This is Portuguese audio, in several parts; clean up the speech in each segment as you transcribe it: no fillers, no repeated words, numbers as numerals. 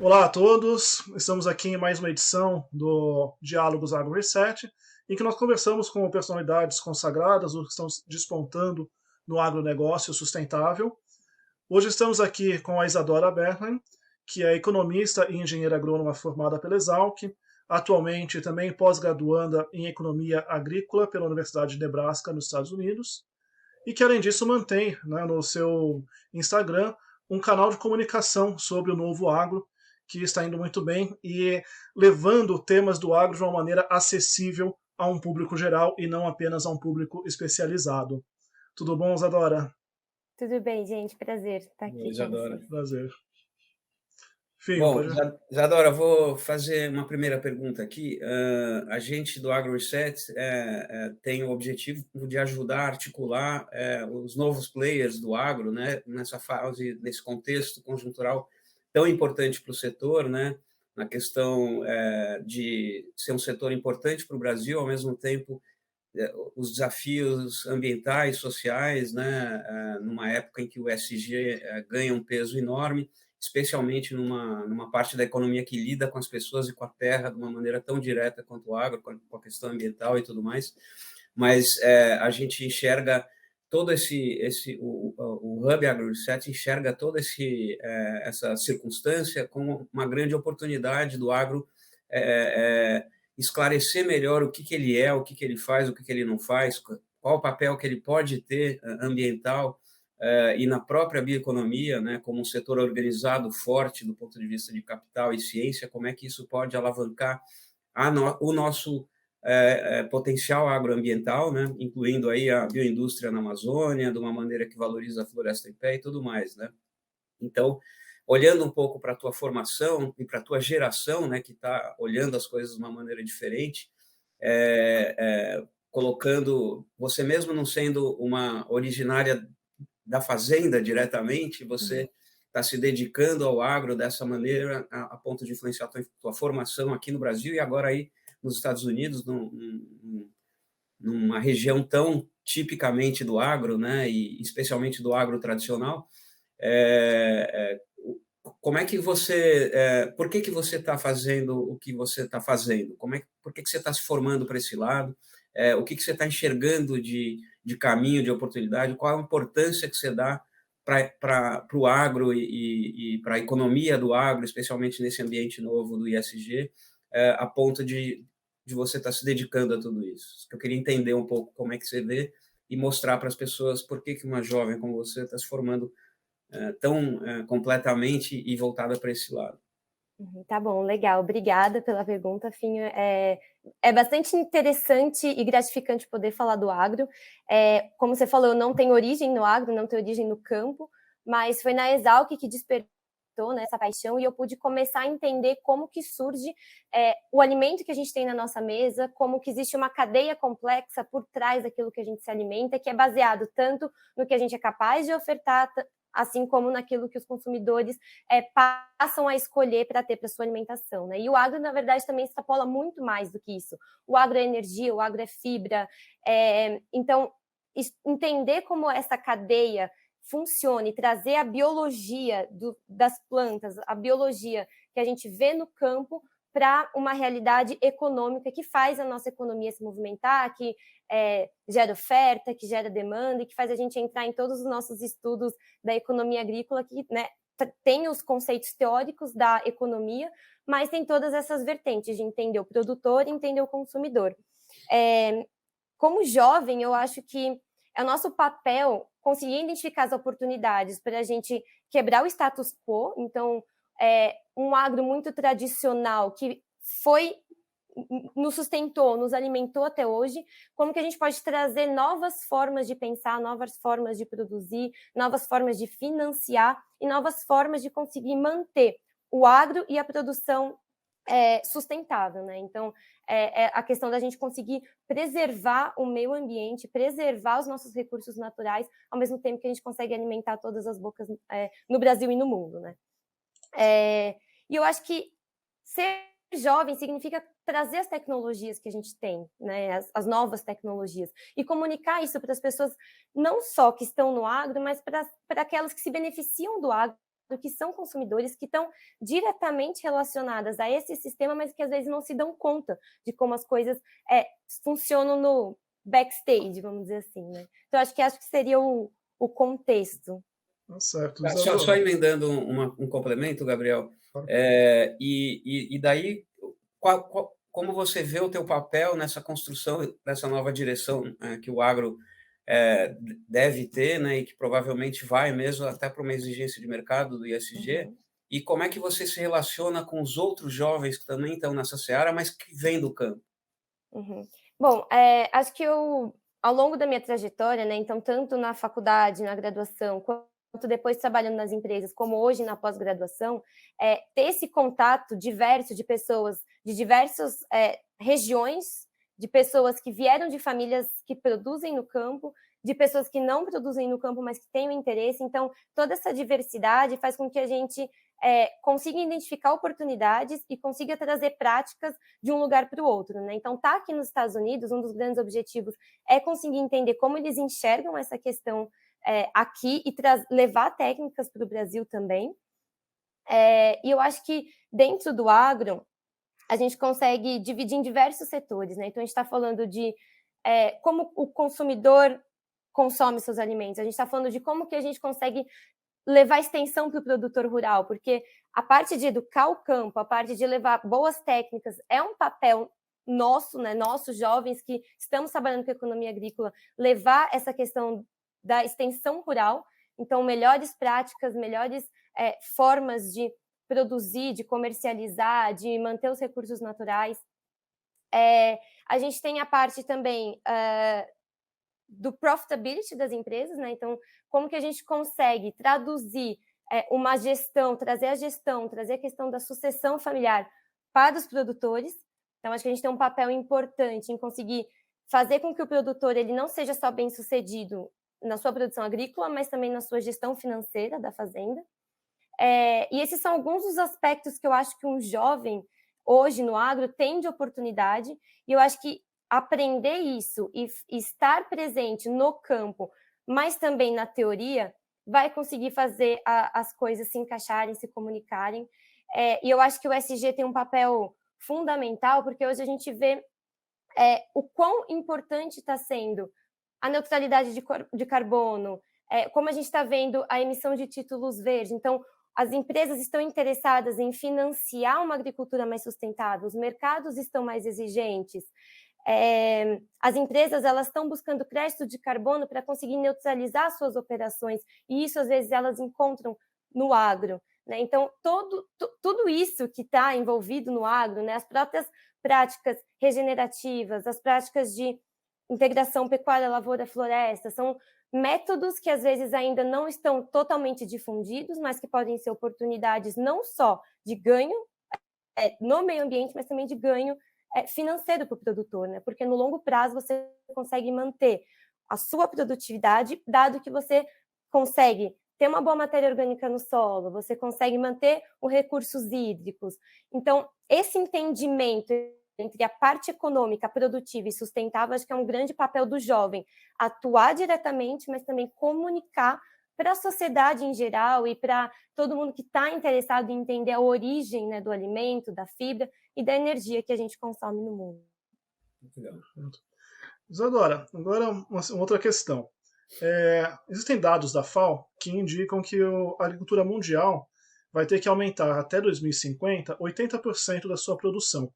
Olá a todos, estamos aqui em mais uma edição do Diálogos Agro Reset, em que nós conversamos com personalidades consagradas, ou que estão despontando no agronegócio sustentável. Hoje estamos aqui com a Isadora Bernheim, que é economista e engenheira agrônoma formada pela Exalc, atualmente também pós-graduanda em economia agrícola pela Universidade de Nebraska, nos Estados Unidos, e que além disso mantém, né, no seu Instagram um canal de comunicação sobre o novo agro, que está indo muito bem e levando temas do agro de uma maneira acessível a um público geral e não apenas a um público especializado. Tudo bom, Isadora? Tudo bem, gente. Prazer estar Boa, aqui com Isadora. vocês. Prazer. Finho, Bom, pode. Isadora, vou fazer uma primeira pergunta aqui. A gente do AgroReset tem o objetivo de ajudar a articular os novos players do agro, né, nessa fase, nesse contexto conjuntural tão importante para o setor, né, na questão de ser um setor importante para o Brasil, ao mesmo tempo os desafios ambientais, sociais, né, numa época em que o ESG ganha um peso enorme, especialmente numa parte da economia que lida com as pessoas e com a terra de uma maneira tão direta quanto o agro, com a questão ambiental e tudo mais. Mas a gente enxerga todo o Hub AgroReset enxerga toda essa circunstância como uma grande oportunidade do agro esclarecer melhor o que ele é, o que ele faz, o que ele não faz, qual o papel que ele pode ter ambiental e na própria bioeconomia, né, como um setor organizado forte do ponto de vista de capital e ciência, como é que isso pode alavancar o nosso potencial agroambiental, né, incluindo aí a bioindústria na Amazônia, de uma maneira que valoriza a floresta em pé e tudo mais, né? Então, olhando um pouco para a tua formação e para a tua geração, né, que está olhando as coisas de uma maneira diferente, colocando você mesmo não sendo uma originária da fazenda diretamente, você está se dedicando ao agro dessa maneira a ponto de influenciar a tua formação aqui no Brasil e agora aí nos Estados Unidos, numa região tão tipicamente do agro, né, e especialmente do agro tradicional. Como é que você, por que você está fazendo o que você está fazendo? Por que você está se formando para esse lado? O que você está enxergando de caminho, de oportunidade? Qual a importância que você dá para o agro e para a economia do agro, especialmente nesse ambiente novo do ISG, a ponto de você estar se dedicando a tudo isso? Eu queria entender um pouco como é que você vê e mostrar para as pessoas por que uma jovem como você está se formando tão completamente e voltada para esse lado. Tá bom, legal. Obrigada pela pergunta, Finho. É bastante interessante e gratificante poder falar do agro. Como você falou, eu não tenho origem no agro, não tenho origem no campo, mas foi na Exalc que despertou, né, essa paixão e eu pude começar a entender como que surge o alimento que a gente tem na nossa mesa, como que existe uma cadeia complexa por trás daquilo que a gente se alimenta, que é baseado tanto no que a gente é capaz de ofertar, assim como naquilo que os consumidores passam a escolher para ter para sua alimentação, né? E o agro, na verdade, também extrapola muito mais do que isso. O agro é energia, o agro é fibra. Então, entender como essa cadeia funciona e trazer a biologia das plantas, a biologia que a gente vê no campo para uma realidade econômica que faz a nossa economia se movimentar, que gera oferta, que gera demanda e que faz a gente entrar em todos os nossos estudos da economia agrícola, que, né, tem os conceitos teóricos da economia, mas tem todas essas vertentes de entender o produtor e entender o consumidor. Como jovem, eu acho que é o nosso papel conseguir identificar as oportunidades para a gente quebrar o status quo. Então, um agro muito tradicional que nos sustentou, nos alimentou até hoje, como que a gente pode trazer novas formas de pensar, novas formas de produzir, novas formas de financiar e novas formas de conseguir manter o agro e a produção sustentável, né? Então, a questão da gente conseguir preservar o meio ambiente, preservar os nossos recursos naturais, ao mesmo tempo que a gente consegue alimentar todas as bocas no Brasil e no mundo, né? E eu acho que ser jovem significa trazer as tecnologias que a gente tem, né, as novas tecnologias, e comunicar isso para as pessoas, não só que estão no agro, mas para aquelas que se beneficiam do agro que são consumidores que estão diretamente relacionadas a esse sistema, mas que às vezes não se dão conta de como as coisas funcionam no backstage, vamos dizer assim, né? Então, acho que seria o contexto. Certo. Só emendando um complemento, Gabriel, e daí, como você vê o teu papel nessa construção dessa nova direção que o agro deve ter, né, e que provavelmente vai mesmo até para uma exigência de mercado do ISG, e como é que você se relaciona com os outros jovens que também estão nessa seara, mas que vêm do campo? Bom, acho que ao longo da minha trajetória, né, então tanto na faculdade, na graduação, quanto depois trabalhando nas empresas, como hoje na pós-graduação, ter esse contato diverso de pessoas de diversas regiões, de pessoas que vieram de famílias que produzem no campo, de pessoas que não produzem no campo, mas que têm o interesse. Então, toda essa diversidade faz com que a gente consiga identificar oportunidades e consiga trazer práticas de um lugar para o outro, né? Então, tá aqui nos Estados Unidos, um dos grandes objetivos é conseguir entender como eles enxergam essa questão aqui e levar técnicas para o Brasil também. E eu acho que dentro do agro, a gente consegue dividir em diversos setores, né? Então, a gente está falando de como o consumidor consome seus alimentos, a gente está falando de como que a gente consegue levar extensão para o produtor rural, porque a parte de educar o campo, a parte de levar boas técnicas é um papel nosso, né? Nossos jovens que estamos trabalhando com a economia agrícola, levar essa questão da extensão rural, então melhores práticas, melhores formas de produzir, de comercializar, de manter os recursos naturais. A gente tem a parte também do profitability das empresas, né? Então, como que a gente consegue traduzir uma gestão, trazer a questão da sucessão familiar para os produtores. Então, acho que a gente tem um papel importante em conseguir fazer com que o produtor ele não seja só bem-sucedido na sua produção agrícola, mas também na sua gestão financeira da fazenda. E esses são alguns dos aspectos que eu acho que um jovem, hoje no agro, tem de oportunidade, e eu acho que aprender isso e estar presente no campo, mas também na teoria, vai conseguir fazer as coisas se encaixarem, se comunicarem. E eu acho que o SG tem um papel fundamental, porque hoje a gente vê o quão importante está sendo a neutralidade de carbono, como a gente está vendo a emissão de títulos verdes. Então, as empresas estão interessadas em financiar uma agricultura mais sustentável, os mercados estão mais exigentes. As empresas elas estão buscando crédito de carbono para conseguir neutralizar suas operações, e isso às vezes elas encontram no agro, né? Então tudo isso que está envolvido no agro, né? As próprias práticas regenerativas, as práticas de integração pecuária, lavoura, floresta, são métodos que às vezes ainda não estão totalmente difundidos, mas que podem ser oportunidades não só de ganho no meio ambiente, mas também de ganho financeiro para o produtor, né? Porque no longo prazo você consegue manter a sua produtividade, dado que você consegue ter uma boa matéria orgânica no solo, você consegue manter os recursos hídricos. Então, esse entendimento entre a parte econômica, produtiva e sustentável, acho que é um grande papel do jovem, atuar diretamente, mas também comunicar para a sociedade em geral e para todo mundo que está interessado em entender a origem, né, do alimento, da fibra e da energia que a gente consome no mundo. Isadora, agora uma outra questão. Existem dados da FAO que indicam que a agricultura mundial vai ter que aumentar até 2050 80% da sua produção,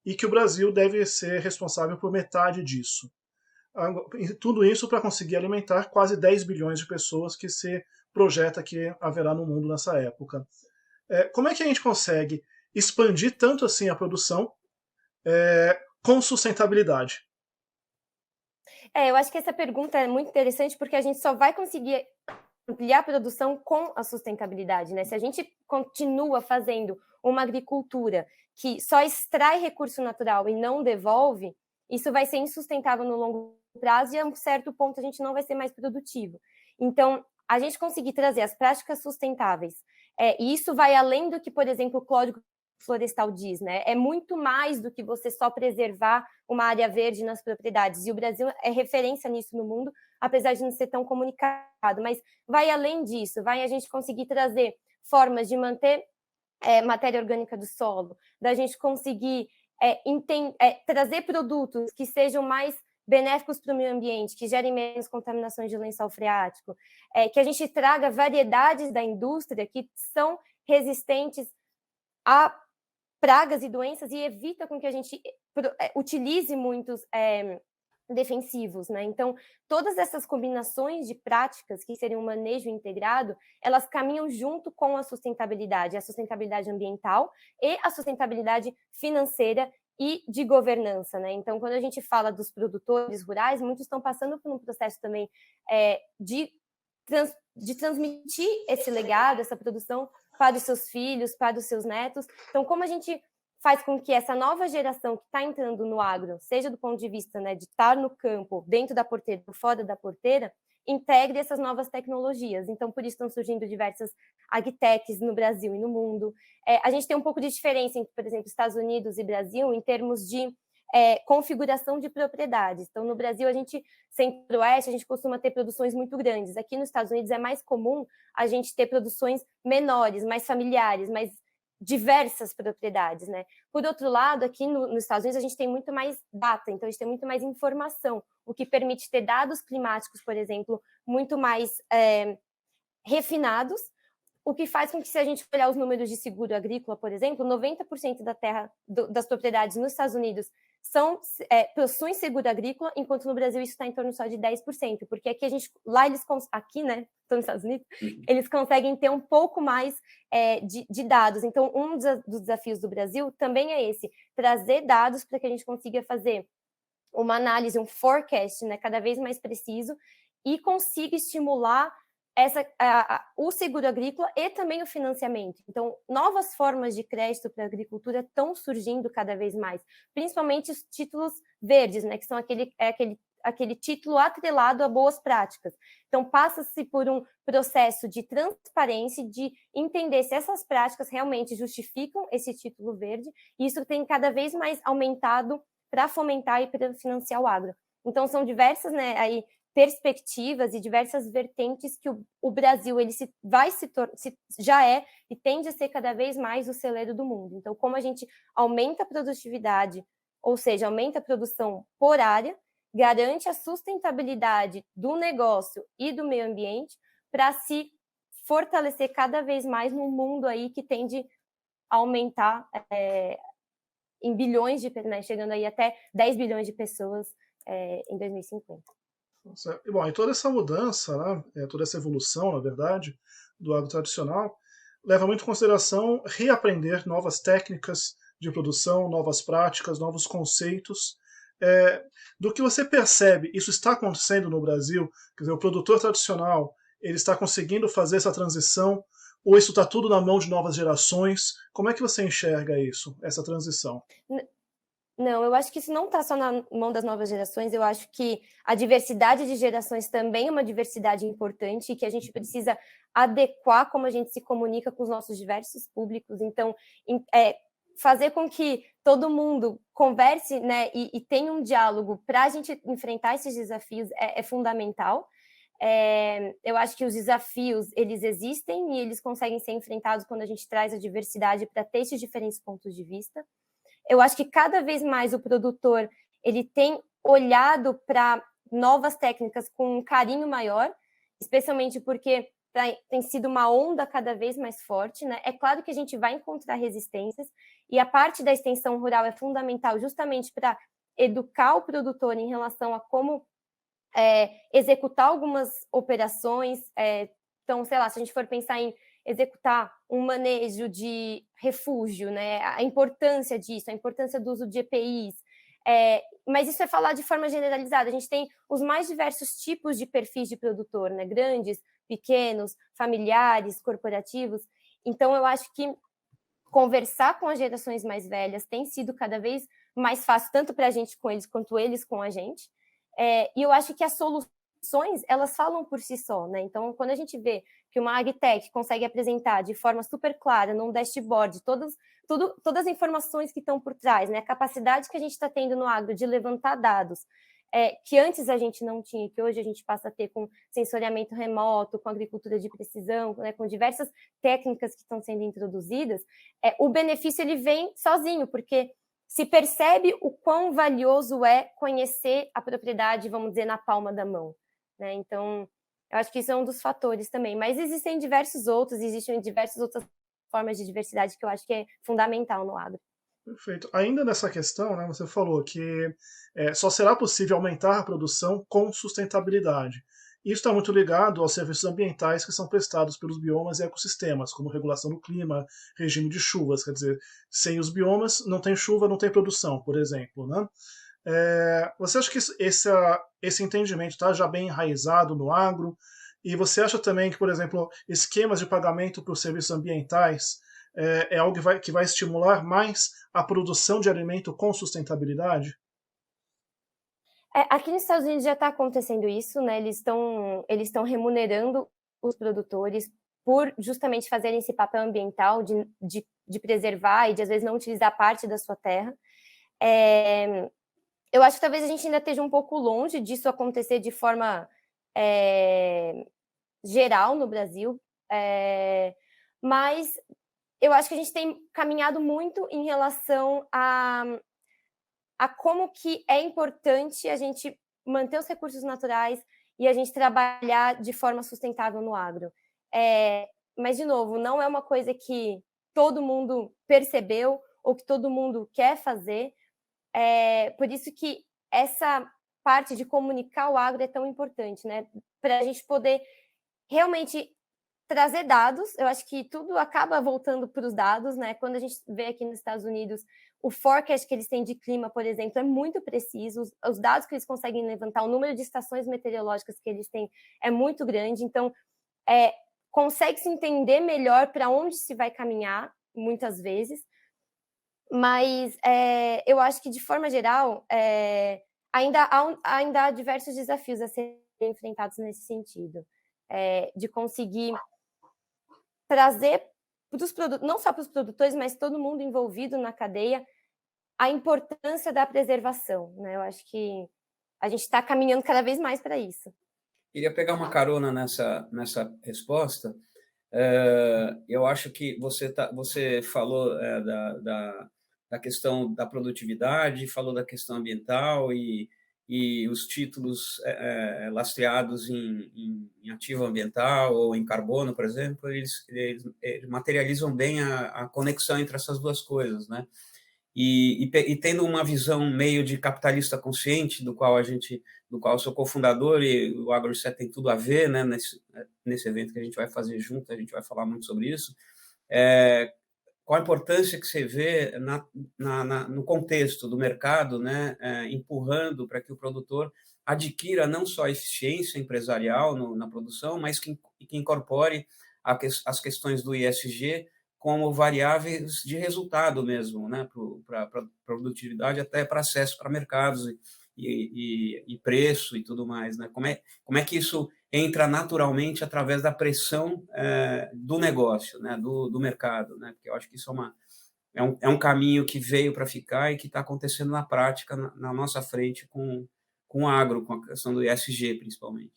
e que o Brasil deve ser responsável por metade disso. Tudo isso para conseguir alimentar quase 10 bilhões de pessoas que se projeta que haverá no mundo nessa época. Como é que a gente consegue expandir tanto assim a produção com sustentabilidade? Eu acho que essa pergunta é muito interessante, porque a gente só vai conseguir ampliar a produção com a sustentabilidade, né? Se a gente continua fazendo uma agricultura que só extrai recurso natural e não devolve, isso vai ser insustentável no longo prazo, e a um certo ponto a gente não vai ser mais produtivo. Então, a gente conseguir trazer as práticas sustentáveis, e isso vai além do que, por exemplo, o Código Florestal diz, né? É muito mais do que você só preservar uma área verde nas propriedades, e o Brasil é referência nisso no mundo, apesar de não ser tão comunicado, mas vai além disso, vai a gente conseguir trazer formas de manter matéria orgânica do solo, da gente conseguir trazer produtos que sejam mais benéficos para o meio ambiente, que gerem menos contaminações de lençol freático, que a gente traga variedades da indústria que são resistentes a pragas e doenças e evita com que a gente utilize muitos defensivos, né? Então, todas essas combinações de práticas que seriam um manejo integrado, elas caminham junto com a sustentabilidade ambiental e a sustentabilidade financeira e de governança, né? Então, quando a gente fala dos produtores rurais, muitos estão passando por um processo também de transmitir esse legado, essa produção para os seus filhos, para os seus netos. Então, como a gente faz com que essa nova geração que está entrando no agro, seja do ponto de vista, né, de estar no campo, dentro da porteira, fora da porteira, integre essas novas tecnologias. Então, por isso estão surgindo diversas agtechs no Brasil e no mundo. A gente tem um pouco de diferença entre, por exemplo, Estados Unidos e Brasil em termos de configuração de propriedades. Então, no Brasil, a gente, centro-oeste, a gente costuma ter produções muito grandes. Aqui nos Estados Unidos é mais comum a gente ter produções menores, mais familiares, mais diversas propriedades, né? Por outro lado, aqui nos Estados Unidos, a gente tem muito mais data, então a gente tem muito mais informação, o que permite ter dados climáticos, por exemplo, muito mais refinados, o que faz com que, se a gente olhar os números de seguro agrícola, por exemplo, 90% da terra, das propriedades nos Estados Unidos possuem seguro agrícola, enquanto no Brasil isso está em torno só de 10%, porque aqui aqui, né, estão nos Estados Unidos, eles conseguem ter um pouco mais de dados. Então, um dos desafios do Brasil também é esse, trazer dados para que a gente consiga fazer uma análise, um forecast, né, cada vez mais preciso e consiga estimular o seguro agrícola e também o financiamento. Então, novas formas de crédito para a agricultura estão surgindo cada vez mais, principalmente os títulos verdes, né, que são aquele título atrelado a boas práticas. Então, passa-se por um processo de transparência, de entender se essas práticas realmente justificam esse título verde, e isso tem cada vez mais aumentado para fomentar e para financiar o agro. Então, são diversas, né, perspectivas e diversas vertentes que o Brasil já é e tende a ser cada vez mais o celeiro do mundo. Então, como a gente aumenta a produtividade, ou seja, aumenta a produção por área, garante a sustentabilidade do negócio e do meio ambiente para se fortalecer cada vez mais num mundo aí que tende a aumentar em bilhões né, chegando aí até 10 bilhões de pessoas em 2050. E, bom, e toda essa mudança, né, toda essa evolução, na verdade, do agro tradicional, leva muito em consideração reaprender novas técnicas de produção, novas práticas, novos conceitos. Do que você percebe, isso está acontecendo no Brasil? Quer dizer, o produtor tradicional, ele está conseguindo fazer essa transição, ou isso está tudo na mão de novas gerações? Como é que você enxerga isso, essa transição? Não, eu acho que isso não está só na mão das novas gerações, eu acho que a diversidade de gerações também é uma diversidade importante e que a gente precisa adequar como a gente se comunica com os nossos diversos públicos. Então, fazer com que todo mundo converse, né, e tenha um diálogo para a gente enfrentar esses desafios é fundamental. Eu acho que os desafios, eles existem e eles conseguem ser enfrentados quando a gente traz a diversidade para ter esses diferentes pontos de vista. Eu acho que cada vez mais o produtor ele tem olhado para novas técnicas com um carinho maior, especialmente porque tem sido uma onda cada vez mais forte, né? É claro que a gente vai encontrar resistências e a parte da extensão rural é fundamental justamente para educar o produtor em relação a como executar algumas operações. Então, sei lá, se a gente for pensar em executar um manejo de refúgio, né? A importância disso, a importância do uso de EPIs. Mas isso é falar de forma generalizada. A gente tem os mais diversos tipos de perfis de produtor, né? Grandes, pequenos, familiares, corporativos. Então, eu acho que conversar com as gerações mais velhas tem sido cada vez mais fácil, tanto para a gente com eles, quanto eles com a gente. E eu acho que as soluções, elas falam por si só, né? Então, quando a gente vê que uma agtech consegue apresentar de forma super clara, num dashboard, todas as informações que estão por trás, né? A capacidade que a gente está tendo no agro de levantar dados, que antes a gente não tinha, que hoje a gente passa a ter com sensoriamento remoto, com agricultura de precisão, né, com diversas técnicas que estão sendo introduzidas, o benefício ele vem sozinho, porque se percebe o quão valioso é conhecer a propriedade, vamos dizer, na palma da mão, né? Então, eu acho que isso é um dos fatores também, mas existem diversas outras formas de diversidade que eu acho que é fundamental no agro. Perfeito. Ainda nessa questão, né, você falou que só será possível aumentar a produção com sustentabilidade. Isso está muito ligado aos serviços ambientais que são prestados pelos biomas e ecossistemas, como regulação do clima, regime de chuvas. Quer dizer, sem os biomas não tem chuva, não tem produção, por exemplo. Né? Você acha que esse entendimento está já bem enraizado no agro? E você acha também que, por exemplo, esquemas de pagamento para os serviços ambientais é algo que vai estimular mais a produção de alimento com sustentabilidade? Aqui nos Estados Unidos já está acontecendo isso, né? Eles estão remunerando os produtores por justamente fazerem esse papel ambiental de preservar e de, às vezes, não utilizar parte da sua terra. Eu acho que talvez a gente ainda esteja um pouco longe disso acontecer de forma geral no Brasil, mas eu acho que a gente tem caminhado muito em relação a como que é importante a gente manter os recursos naturais e a gente trabalhar de forma sustentável no agro. Mas, de novo, não é uma coisa que todo mundo percebeu ou que todo mundo quer fazer. Por isso que essa parte de comunicar o agro é tão importante, né? Para a gente poder realmente trazer dados. Eu acho que tudo acaba voltando para os dados, né? Quando a gente vê aqui nos Estados Unidos, o forecast que eles têm de clima, por exemplo, é muito preciso. Os dados que eles conseguem levantar, o número de estações meteorológicas que eles têm é muito grande. Então, consegue-se entender melhor para onde se vai caminhar, muitas vezes. Mas eu acho que, de forma geral, ainda há diversos desafios a serem enfrentados nesse sentido. De conseguir trazer para os produtores, não só para os produtores, mas todo mundo envolvido na cadeia, a importância da preservação, né? Eu acho que a gente está caminhando cada vez mais para isso. Queria pegar uma carona nessa resposta. Eu acho que você falou da questão da produtividade, falou da questão ambiental e os títulos lastreados em ativo ambiental ou em carbono, por exemplo, eles materializam bem a conexão entre essas duas coisas, né? E tendo uma visão meio de capitalista consciente, do qual eu sou cofundador, e o AgroReset tem tudo a ver, né, nesse evento que a gente vai fazer junto, a gente vai falar muito sobre isso. Qual a importância que você vê no contexto do mercado, né, empurrando para que o produtor adquira não só eficiência empresarial na produção, mas que incorpore as questões do ESG como variáveis de resultado mesmo, né, para produtividade, até para acesso para mercados e preço e tudo mais, né? Como é que isso entra naturalmente através da pressão do negócio, né, do mercado, né? Porque eu acho que isso é um caminho que veio para ficar e que está acontecendo na prática na nossa frente com o agro, com a questão do ESG, principalmente.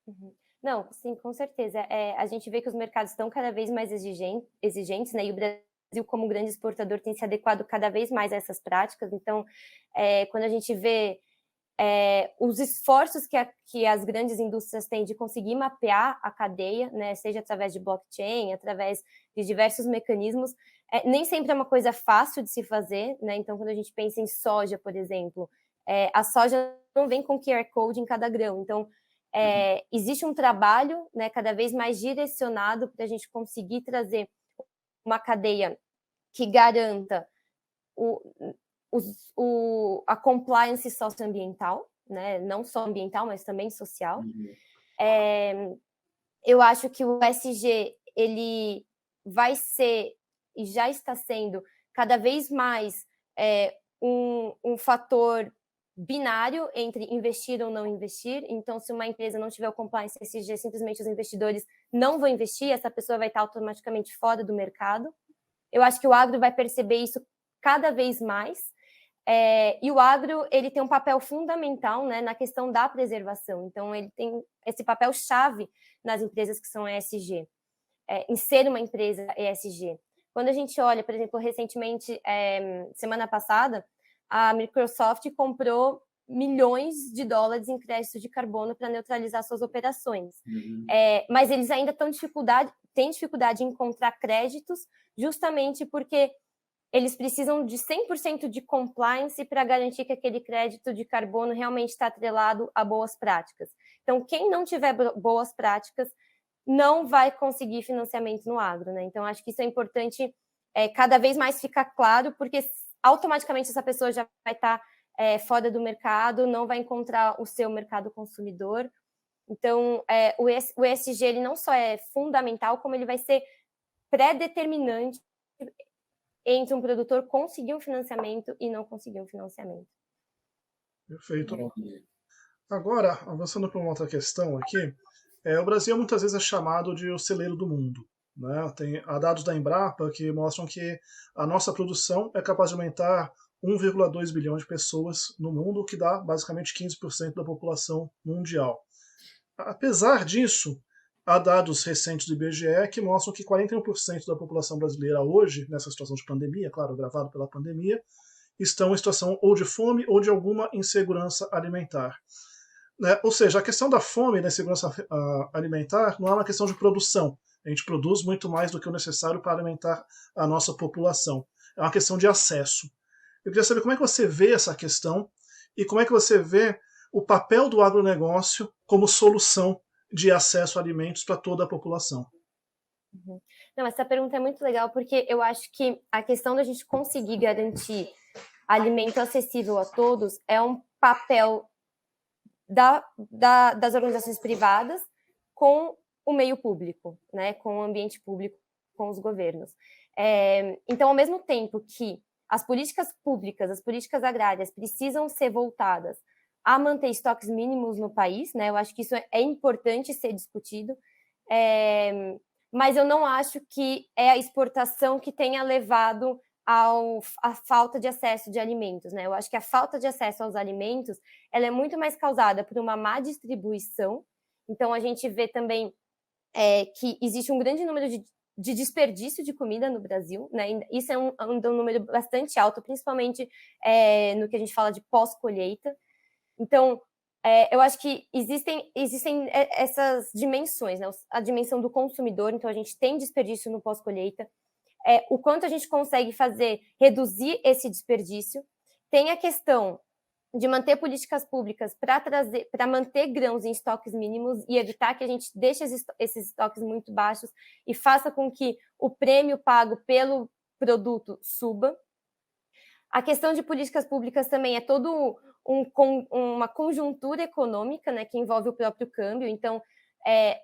Uhum. Não, sim, com certeza. A gente vê que os mercados estão cada vez mais exigentes, né? E o Brasil, como grande exportador, tem se adequado cada vez mais a essas práticas. Então, quando a gente vê os esforços que as grandes indústrias têm de conseguir mapear a cadeia, né? Seja através de blockchain, através de diversos mecanismos, nem sempre é uma coisa fácil de se fazer, né? Então, quando a gente pensa em soja, por exemplo, a soja não vem com QR Code em cada grão. Então, existe um trabalho, né, cada vez mais direcionado para a gente conseguir trazer uma cadeia que garanta a compliance socioambiental, né, não só ambiental, mas também social. Eu acho que o ESG ele vai ser e já está sendo cada vez mais um fator binário entre investir ou não investir. Então, se uma empresa não tiver o compliance ESG, simplesmente os investidores não vão investir, essa pessoa vai estar automaticamente fora do mercado. Eu acho que o agro vai perceber isso cada vez mais. E o agro ele tem um papel fundamental, né, na questão da preservação. Então, ele tem esse papel-chave nas empresas que são ESG, em ser uma empresa ESG. Quando a gente olha, por exemplo, recentemente, semana passada, a Microsoft comprou milhões de dólares em créditos de carbono para neutralizar suas operações. Mas eles ainda têm dificuldade em encontrar créditos, justamente porque eles precisam de 100% de compliance para garantir que aquele crédito de carbono realmente está atrelado a boas práticas. Então, quem não tiver boas práticas não vai conseguir financiamento no agro, né? Então, acho que isso é importante cada vez mais ficar claro, porque automaticamente essa pessoa já vai estar fora do mercado, não vai encontrar o seu mercado consumidor. Então, o ESG ele não só é fundamental, como ele vai ser pré-determinante entre um produtor conseguir um financiamento e não conseguir um financiamento. Perfeito. Agora, avançando para uma outra questão aqui, o Brasil muitas vezes é chamado de o celeiro do mundo. Né? Há dados da Embrapa que mostram que a nossa produção é capaz de aumentar 1,2 bilhão de pessoas no mundo, o que dá basicamente 15% da população mundial. Apesar disso, há dados recentes do IBGE que mostram que 41% da população brasileira hoje, nessa situação de pandemia, claro, gravado pela pandemia, estão em situação ou de fome ou de alguma insegurança alimentar. Ou seja, a questão da fome e da insegurança alimentar não é uma questão de produção. A gente produz muito mais do que o necessário para alimentar a nossa população. É uma questão de acesso. Eu queria saber como é que você vê essa questão e como é que você vê o papel do agronegócio como solução de acesso a alimentos para toda a população. Não, essa pergunta é muito legal, porque eu acho que a questão da gente conseguir garantir alimento acessível a todos é um papel das organizações privadas com o meio público, né, com o ambiente público, com os governos. Então, ao mesmo tempo que as políticas públicas, as políticas agrárias precisam ser voltadas a manter estoques mínimos no país, né? Eu acho que isso é importante ser discutido, mas eu não acho que é a exportação que tenha levado à falta de acesso de alimentos, né? Eu acho que a falta de acesso aos alimentos ela é muito mais causada por uma má distribuição. Então, a gente vê também que existe um grande número de desperdício de comida no Brasil, né? Isso é um número bastante alto, principalmente no que a gente fala de pós-colheita. Então, eu acho que existem essas dimensões, né? A dimensão do consumidor, então a gente tem desperdício no pós-colheita, o quanto a gente consegue reduzir esse desperdício. Tem a questão de manter políticas públicas para manter grãos em estoques mínimos e evitar que a gente deixe esses estoques muito baixos e faça com que o prêmio pago pelo produto suba. A questão de políticas públicas também é todo uma conjuntura econômica, né, que envolve o próprio câmbio. Então,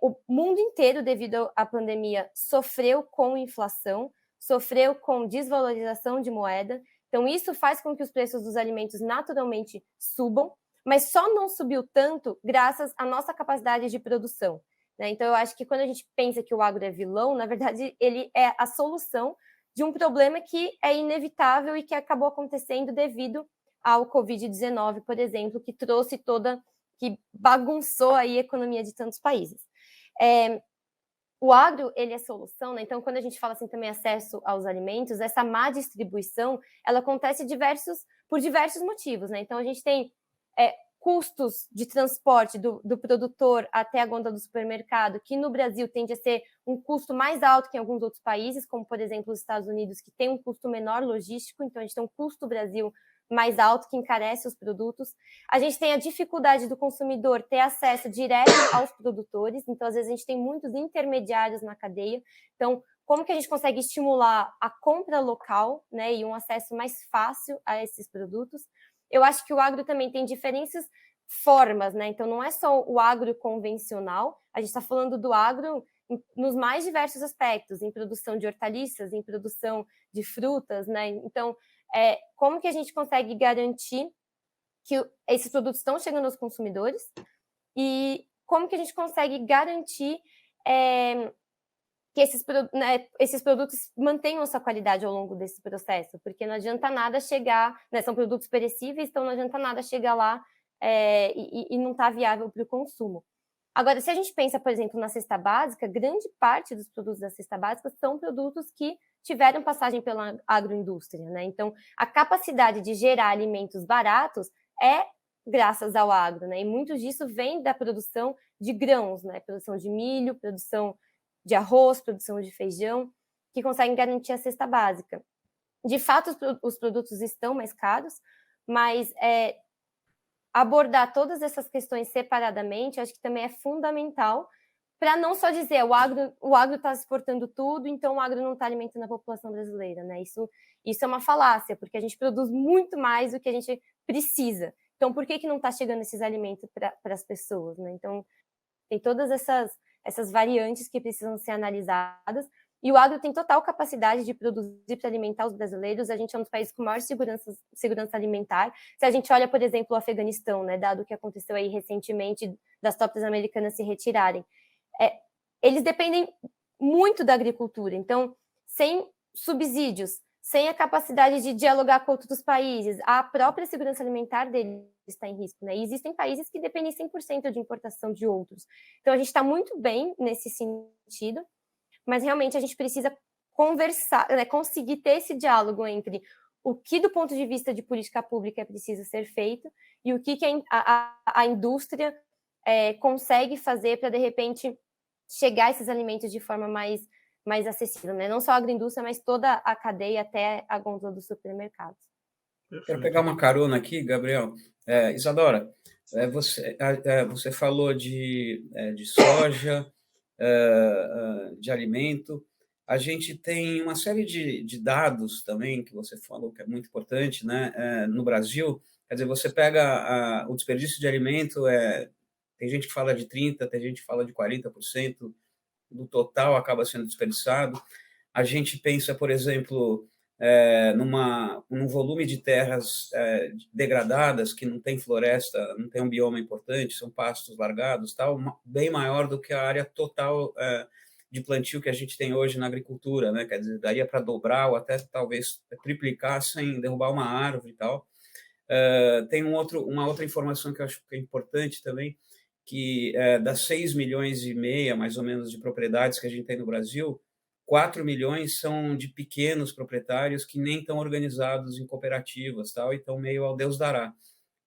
o mundo inteiro, devido à pandemia, sofreu com inflação, sofreu com desvalorização de moeda. Então, isso faz com que os preços dos alimentos naturalmente subam, mas só não subiu tanto graças à nossa capacidade de produção, né? Então, eu acho que quando a gente pensa que o agro é vilão, na verdade, ele é a solução de um problema que é inevitável e que acabou acontecendo devido ao Covid-19, por exemplo, que que bagunçou aí a economia de tantos países. O agro, ele é solução, né? Então, quando a gente fala assim também acesso aos alimentos, essa má distribuição, ela acontece por diversos motivos, né? Então, a gente tem custos de transporte do produtor até a gôndola do supermercado, que no Brasil tende a ser um custo mais alto que em alguns outros países, como, por exemplo, os Estados Unidos, que tem um custo menor logístico, então a gente tem um custo Brasil mais alto que encarece os produtos. A gente tem a dificuldade do consumidor ter acesso direto aos produtores, então às vezes a gente tem muitos intermediários na cadeia. Então, como que a gente consegue estimular a compra local, né, e um acesso mais fácil a esses produtos? Eu acho que o agro também tem diferentes formas, né? Então, não é só o agro convencional, a gente está falando do agro nos mais diversos aspectos, em produção de hortaliças, em produção de frutas, né? Então, como que a gente consegue garantir que esses produtos estão chegando aos consumidores e como que a gente consegue garantir que esses produtos mantenham a sua qualidade ao longo desse processo, porque não adianta nada chegar, né, são produtos perecíveis, então não adianta nada chegar lá e não está viável para o consumo. Agora, se a gente pensa, por exemplo, na cesta básica, grande parte dos produtos da cesta básica são produtos que tiveram passagem pela agroindústria, né? Então, a capacidade de gerar alimentos baratos é graças ao agro, né? E muito disso vem da produção de grãos, né? Produção de milho, produção de arroz, produção de feijão, que conseguem garantir a cesta básica. De fato, os produtos estão mais caros, mas abordar todas essas questões separadamente, acho que também é fundamental para não só dizer o agro está exportando tudo, então o agro não está alimentando a população brasileira, né? Isso é uma falácia, porque a gente produz muito mais do que a gente precisa. Então, por que não está chegando esses alimentos para as pessoas, né? Então, tem todas essas variantes que precisam ser analisadas, e o agro tem total capacidade de produzir para alimentar os brasileiros. A gente é um dos países com maior segurança alimentar. Se a gente olha, por exemplo, o Afeganistão, né, dado o que aconteceu aí recentemente das tropas americanas se retirarem, eles dependem muito da agricultura. Então, sem subsídios, sem a capacidade de dialogar com outros países, a própria segurança alimentar deles está em risco, né? E existem países que dependem 100% de importação de outros. Então, a gente está muito bem nesse sentido, mas realmente a gente precisa conversar, né, conseguir ter esse diálogo entre o que, do ponto de vista de política pública, é preciso ser feito e o que a indústria consegue fazer para, de repente, chegar a esses alimentos de forma mais acessível, né? Não só a agroindústria, mas toda a cadeia até a gôndola dos supermercados. Quero pegar uma carona aqui, Gabriel. Isadora, você falou de soja, de alimento. A gente tem uma série de dados também, que você falou que é muito importante, né? No Brasil, quer dizer, você pega o desperdício de alimento, tem gente que fala de 30%, tem gente que fala de 40% do total acaba sendo desperdiçado. A gente pensa, por exemplo, num volume de terras degradadas, que não tem floresta, não tem um bioma importante, são pastos largados, tal, bem maior do que a área total de plantio que a gente tem hoje na agricultura, né? Quer dizer, daria para dobrar ou até talvez triplicar sem derrubar uma árvore e tal. Tem uma outra informação que eu acho que é importante também, que das 6 milhões e meia, mais ou menos, de propriedades que a gente tem no Brasil, 4 milhões são de pequenos proprietários que nem estão organizados em cooperativas, tal, e estão meio ao Deus dará.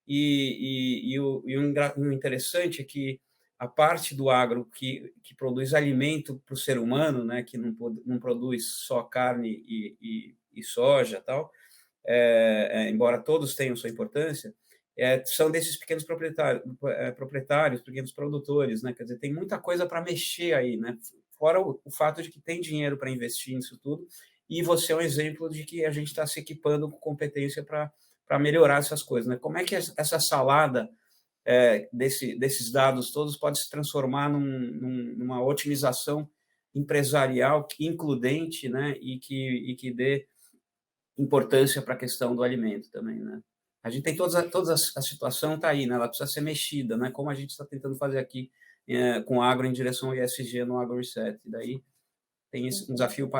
E o interessante é que a parte do agro que produz alimento para o ser humano, né, que não produz só carne e soja, tal, embora todos tenham sua importância, são desses pequenos proprietários, pequenos produtores, né? Quer dizer, tem muita coisa para mexer aí, né? Fora o fato de que tem dinheiro para investir nisso tudo, e você é um exemplo de que a gente está se equipando com competência para melhorar essas coisas, né? Como é que essa salada desses dados todos pode se transformar numa otimização empresarial includente, né? E que dê importância para a questão do alimento também, né? A gente tem a situação está aí, né? Ela precisa ser mexida, né? Como a gente está tentando fazer aqui com o agro em direção ao ESG no Agro Reset. E daí tem um desafio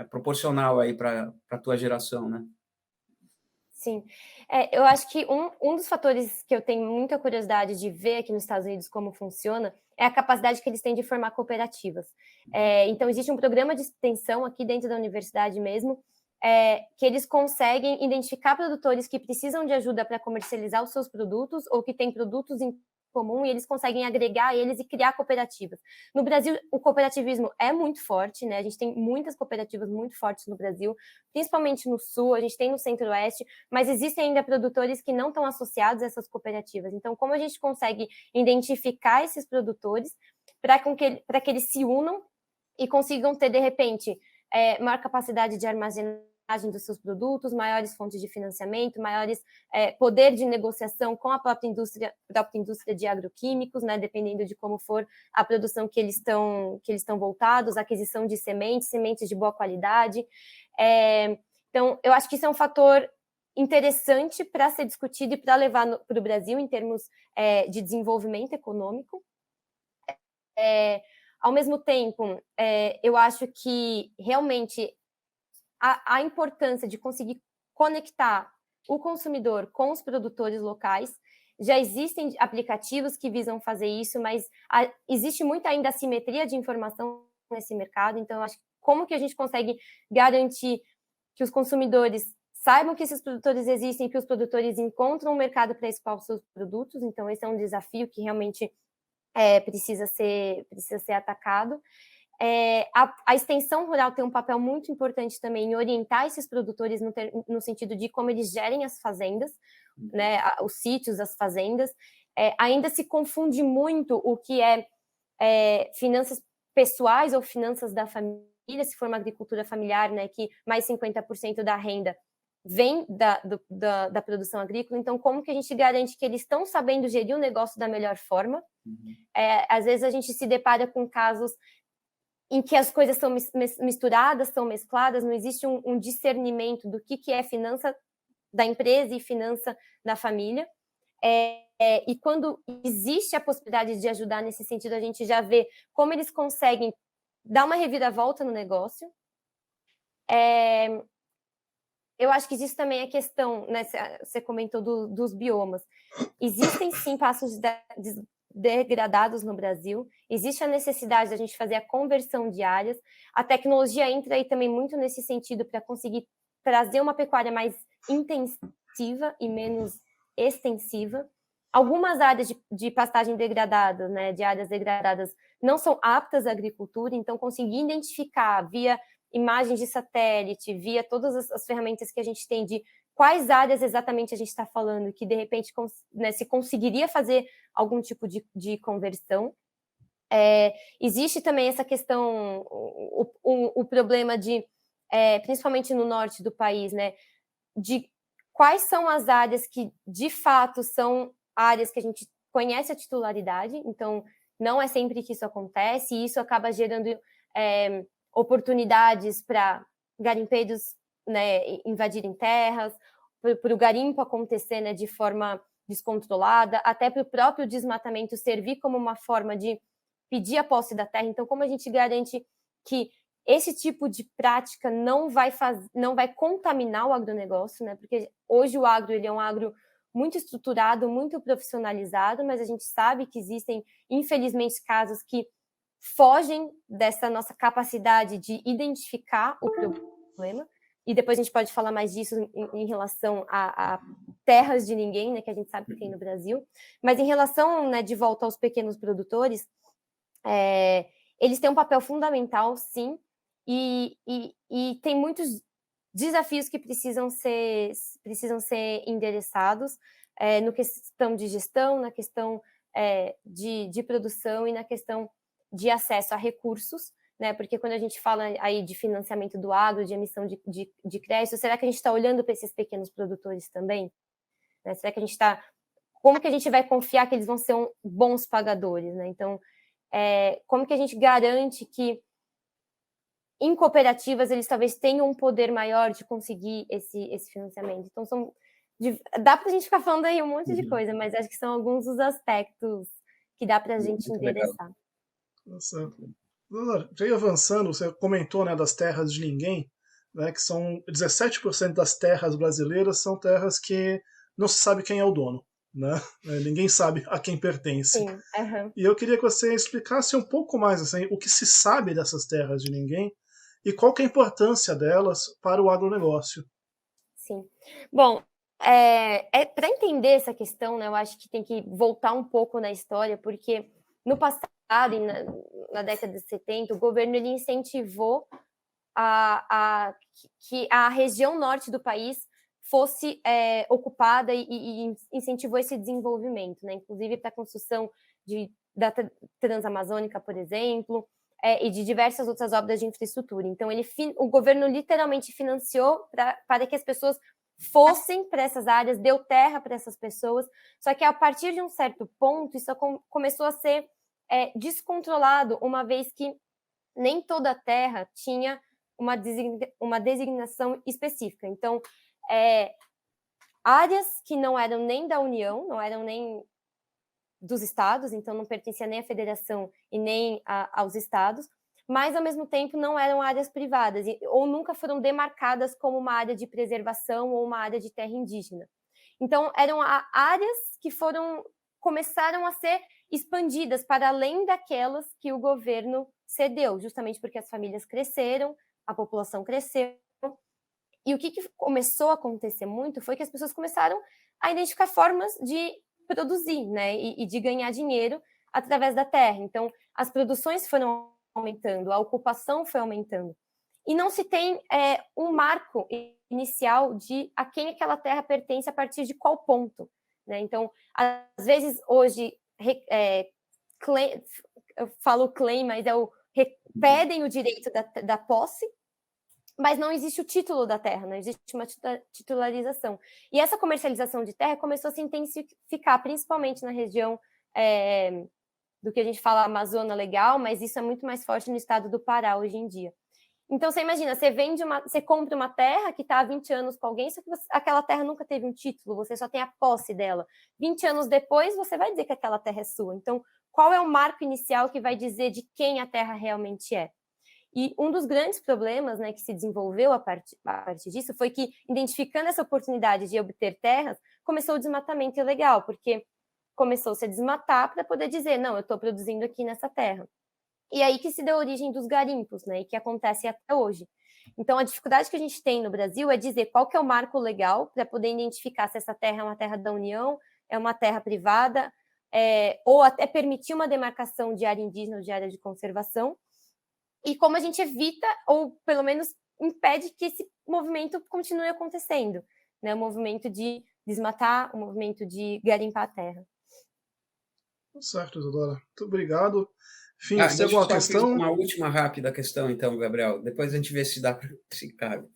proporcional aí para a tua geração, né? Sim, eu acho que um dos fatores que eu tenho muita curiosidade de ver aqui nos Estados Unidos como funciona é a capacidade que eles têm de formar cooperativas. Então, existe um programa de extensão aqui dentro da universidade mesmo, que eles conseguem identificar produtores que precisam de ajuda para comercializar os seus produtos ou que têm produtos em comum, e eles conseguem agregar eles e criar cooperativas. No Brasil, o cooperativismo é muito forte, né? A gente tem muitas cooperativas muito fortes no Brasil, principalmente no Sul, a gente tem no Centro-Oeste, mas existem ainda produtores que não estão associados a essas cooperativas. Então, como a gente consegue identificar esses produtores para que eles se unam e consigam ter, de repente, maior capacidade de armazenagem dos seus produtos, maiores fontes de financiamento, maiores poder de negociação com a própria indústria de agroquímicos, né, dependendo de como for a produção que eles estão voltados, aquisição de sementes de boa qualidade. Então, eu acho que isso é um fator interessante para ser discutido e para levar para o Brasil em termos de desenvolvimento econômico. Ao mesmo tempo, eu acho que realmente a importância de conseguir conectar o consumidor com os produtores locais. Já existem aplicativos que visam fazer isso, mas existe muita ainda assimetria de informação nesse mercado, então eu acho que como que a gente consegue garantir que os consumidores saibam que esses produtores existem, que os produtores encontram um mercado para escoar os seus produtos, então esse é um desafio que realmente precisa ser atacado. A extensão rural tem um papel muito importante também em orientar esses produtores no sentido de como eles gerem as fazendas, né, os sítios, as fazendas. Ainda se confunde muito o que é finanças pessoais ou finanças da família, se for uma agricultura familiar, né, que mais 50% da renda vem da produção agrícola. Então, como que a gente garante que eles estão sabendo gerir o negócio da melhor forma? Às vezes a gente se depara com casos em que as coisas são misturadas, são mescladas, não existe um discernimento do que é finança da empresa e finança da família. E quando existe a possibilidade de ajudar nesse sentido, a gente já vê como eles conseguem dar uma reviravolta no negócio. Eu acho que existe também a questão, né, você comentou dos biomas. Existem, sim, passos degradados no Brasil, existe a necessidade da gente fazer a conversão de áreas, a tecnologia entra aí também muito nesse sentido para conseguir trazer uma pecuária mais intensiva e menos extensiva. Algumas áreas de pastagem degradada, né, de áreas degradadas, não são aptas à agricultura, então conseguir identificar via imagens de satélite, via todas as ferramentas que a gente tem de quais áreas exatamente a gente está falando, que de repente, né, se conseguiria fazer algum tipo de conversão. Existe também essa questão, o problema de, principalmente no norte do país, né, de quais são as áreas que, de fato, são áreas que a gente conhece a titularidade, então não é sempre que isso acontece, e isso acaba gerando oportunidades para garimpeiros, né, invadirem terras, para o garimpo acontecer, né, de forma descontrolada, até para o próprio desmatamento servir como uma forma de pedir a posse da terra. Então, como a gente garante que esse tipo de prática não vai contaminar o agronegócio, né? Porque hoje o agro ele é um agro muito estruturado, muito profissionalizado, mas a gente sabe que existem, infelizmente, casos que fogem dessa nossa capacidade de identificar o problema, e depois a gente pode falar mais disso em relação a terras de ninguém, né, que a gente sabe que tem no Brasil, mas em relação, né, de volta aos pequenos produtores, eles têm um papel fundamental, sim, e tem muitos desafios que precisam ser endereçados, na questão de gestão, na questão de produção e na questão de acesso a recursos, né? Porque quando a gente fala aí de financiamento do agro, de emissão de crédito, será que a gente está olhando para esses pequenos produtores também? Né? Será que a gente está... Como que a gente vai confiar que eles vão ser bons pagadores, né? Então, como que a gente garante que em cooperativas eles talvez tenham um poder maior de conseguir esse financiamento? Então, dá para a gente ficar falando aí um monte de coisa, mas acho que são alguns dos aspectos que dá para a gente endereçar. Nossa. Já avançando, você comentou, né, das terras de ninguém, né, que são 17% das terras brasileiras são terras que não se sabe quem é o dono, né? Ninguém sabe a quem pertence. Sim, uhum. E eu queria que você explicasse um pouco mais assim, o que se sabe dessas terras de ninguém e qual que é a importância delas para o agronegócio. Sim. Bom, para entender essa questão, né, eu acho que tem que voltar um pouco na história, porque no passado, na década de 70, o governo ele incentivou que a região norte do país fosse ocupada e incentivou esse desenvolvimento, né, inclusive para a construção da Transamazônica, por exemplo, e de diversas outras obras de infraestrutura. Então, o governo literalmente financiou para que as pessoas fossem para essas áreas, deu terra para essas pessoas, só que a partir de um certo ponto, isso começou a ser descontrolado, uma vez que nem toda a terra tinha uma designação específica. Então, áreas que não eram nem da União, não eram nem dos estados, então não pertencia nem à federação e nem aos estados, mas ao mesmo tempo não eram áreas privadas, ou nunca foram demarcadas como uma área de preservação ou uma área de terra indígena. Então eram áreas que começaram a ser expandidas para além daquelas que o governo cedeu, justamente porque as famílias cresceram, a população cresceu. E o que começou a acontecer muito foi que as pessoas começaram a identificar formas de produzir, né, e de ganhar dinheiro através da terra. Então, as produções foram aumentando, a ocupação foi aumentando. E não se tem um marco inicial de a quem aquela terra pertence a partir de qual ponto, né? Então, às vezes, hoje, eu falo claim, mas pedem o direito da posse, mas não existe o título da terra, não existe uma titularização. E essa comercialização de terra começou a se intensificar, principalmente na região do que a gente fala Amazônia Legal, mas isso é muito mais forte no estado do Pará hoje em dia. Então, você imagina, você compra uma terra que está há 20 anos com alguém, só que aquela terra nunca teve um título, você só tem a posse dela. 20 anos depois, você vai dizer que aquela terra é sua. Então, qual é o marco inicial que vai dizer de quem a terra realmente é? E um dos grandes problemas, né, que se desenvolveu a partir disso foi que, identificando essa oportunidade de obter terras, começou o desmatamento ilegal, porque começou-se a desmatar para poder dizer, não, eu estou produzindo aqui nessa terra. E aí que se deu a origem dos garimpos, né, e que acontece até hoje. Então, a dificuldade que a gente tem no Brasil é dizer qual que é o marco legal para poder identificar se essa terra é uma terra da União, é uma terra privada, ou até permitir uma demarcação de área indígena ou de área de conservação, e como a gente evita, ou pelo menos impede que esse movimento continue acontecendo, né? O movimento de desmatar, o movimento de garimpar a terra. Certo, Isadora. Muito obrigado. Enfim, você tem Deixa eu alguma só fazer questão? uma última rápida questão, então, Gabriel. Depois a gente vê se dá para se cabe.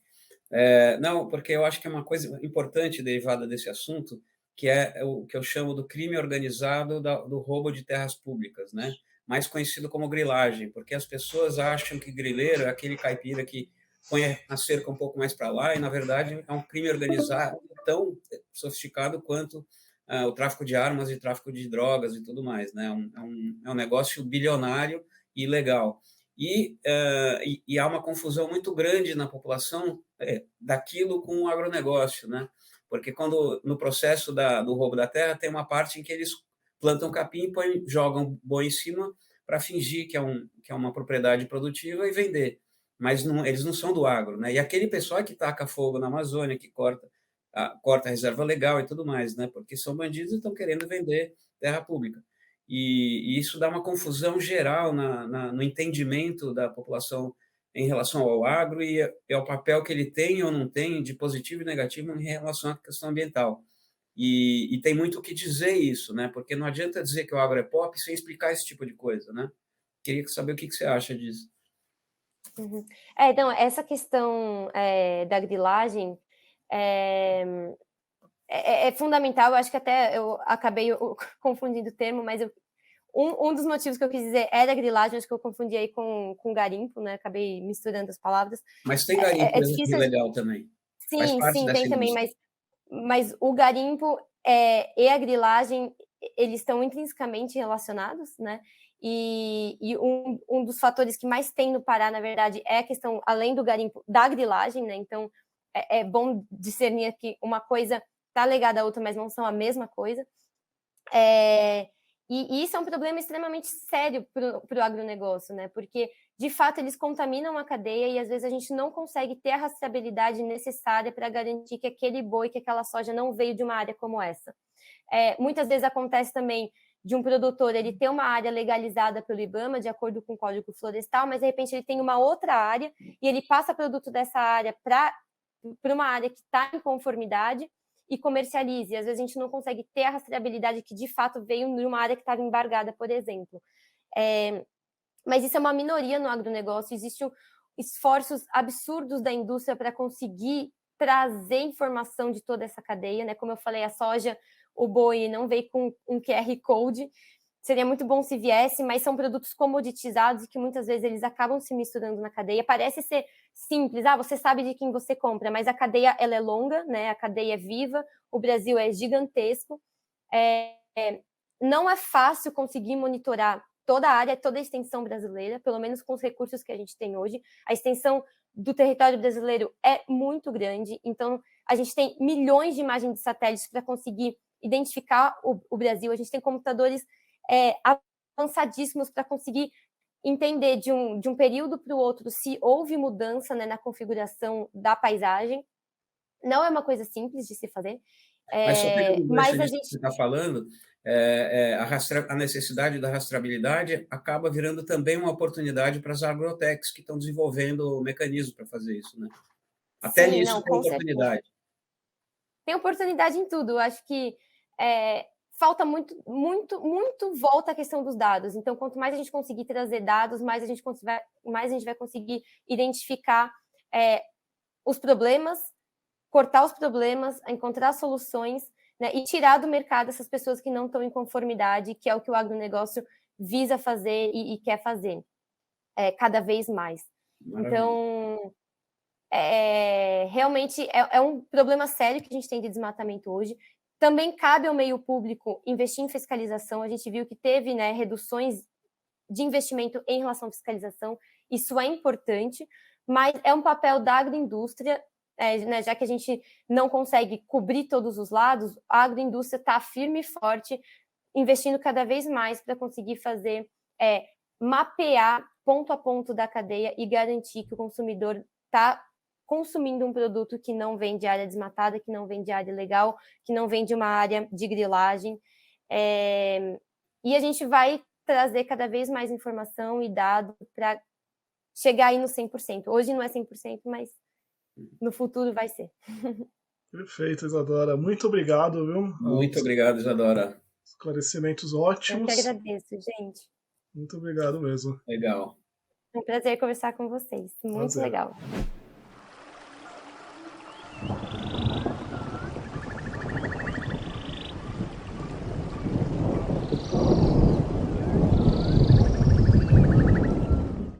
Não, porque eu acho que é uma coisa importante derivada desse assunto, que é o que eu chamo do crime organizado do roubo de terras públicas, né? Mais conhecido como grilagem, porque as pessoas acham que grileiro é aquele caipira que põe a cerca um pouco mais para lá, e, na verdade, é um crime organizado tão sofisticado quanto o tráfico de armas e tráfico de drogas e tudo mais, né? É um negócio bilionário e ilegal. E há uma confusão muito grande na população daquilo com o agronegócio, né? Porque quando no processo do roubo da terra tem uma parte em que eles plantam capim, jogam boi em cima para fingir que é uma propriedade produtiva e vender. Mas eles não são do agro, né? E aquele pessoal que taca fogo na Amazônia, que corta a reserva legal e tudo mais, né? Porque são bandidos e estão querendo vender terra pública. E isso dá uma confusão geral no entendimento da população em relação ao agro e é o papel que ele tem ou não tem de positivo e negativo em relação à questão ambiental. E tem muito o que dizer isso, né? Porque não adianta dizer que o agro é pop sem explicar esse tipo de coisa, né? Queria saber o que você acha disso. Uhum. Então, essa questão da grilagem é fundamental. Eu acho que até eu acabei confundindo o termo, mas um dos motivos que eu quis dizer era grilagem, acho que eu confundi aí com garimpo, né? Acabei misturando as palavras. Mas tem garimpo difícil. legal também. Faz Sim, parte sim, dessa tem também, indústria. mas o garimpo e a grilagem, eles estão intrinsecamente relacionados, né? E um dos fatores que mais tem no Pará, na verdade, é a questão, além do garimpo, da grilagem, né? Então, é bom discernir que uma coisa está ligada à outra, mas não são a mesma coisa. E isso é um problema extremamente sério para o agronegócio, né? Porque, de fato, eles contaminam a cadeia e, às vezes, a gente não consegue ter a rastreabilidade necessária para garantir que aquele boi, que aquela soja não veio de uma área como essa. Muitas vezes acontece também de um produtor ele ter uma área legalizada pelo IBAMA, de acordo com o Código Florestal, mas, de repente, ele tem uma outra área e ele passa produto dessa área para uma área que está em conformidade e comercialize. Às vezes a gente não consegue ter a rastreabilidade que de fato veio de uma área que estava embargada, por exemplo. Mas isso é uma minoria no agronegócio. Existem esforços absurdos da indústria para conseguir trazer informação de toda essa cadeia, né? Como eu falei, a soja, o boi não veio com um QR Code. Seria muito bom se viesse, mas são produtos comoditizados e que muitas vezes eles acabam se misturando na cadeia. Parece ser simples, você sabe de quem você compra, mas a cadeia ela é longa, né? A cadeia é viva, o Brasil é gigantesco, não é fácil conseguir monitorar toda a área, toda a extensão brasileira, pelo menos com os recursos que a gente tem hoje. A extensão do território brasileiro é muito grande, então a gente tem milhões de imagens de satélites para conseguir identificar o Brasil, a gente tem computadores avançadíssimos para conseguir entender de um período para o outro se houve mudança, né, na configuração da paisagem. Não é uma coisa simples de se fazer. Mas só pegando o Mas gancho a disso que gente... você está falando, a necessidade da rastreabilidade acaba virando também uma oportunidade para as agrotechs que estão desenvolvendo o mecanismo para fazer isso, né? Até Sim, nisso não, tem com certeza. oportunidade. Tem oportunidade em tudo. Eu acho que falta muito volta à questão dos dados. Então, quanto mais a gente conseguir trazer dados, mais a gente vai conseguir identificar os problemas, cortar os problemas, encontrar soluções, né, e tirar do mercado essas pessoas que não estão em conformidade, que é o que o agronegócio visa fazer e quer fazer cada vez mais. Maravilha. Então, realmente é um problema sério que a gente tem de desmatamento hoje. Também cabe ao meio público investir em fiscalização. A gente viu que teve, né, reduções de investimento em relação à fiscalização. Isso é importante, mas é um papel da agroindústria, né, já que a gente não consegue cobrir todos os lados, a agroindústria está firme e forte, investindo cada vez mais para conseguir fazer, mapear ponto a ponto da cadeia e garantir que o consumidor está consumindo um produto que não vem de área desmatada, que não vem de área legal, que não vem de uma área de grilagem. E a gente vai trazer cada vez mais informação e dado para chegar aí no 100%. Hoje não é 100%, mas no futuro vai ser. Perfeito, Isadora. Muito obrigado, viu? Muito obrigado, Isadora. Esclarecimentos Eu ótimos. que agradeço, gente. Muito obrigado mesmo. Legal. É um prazer conversar com vocês. Muito legal.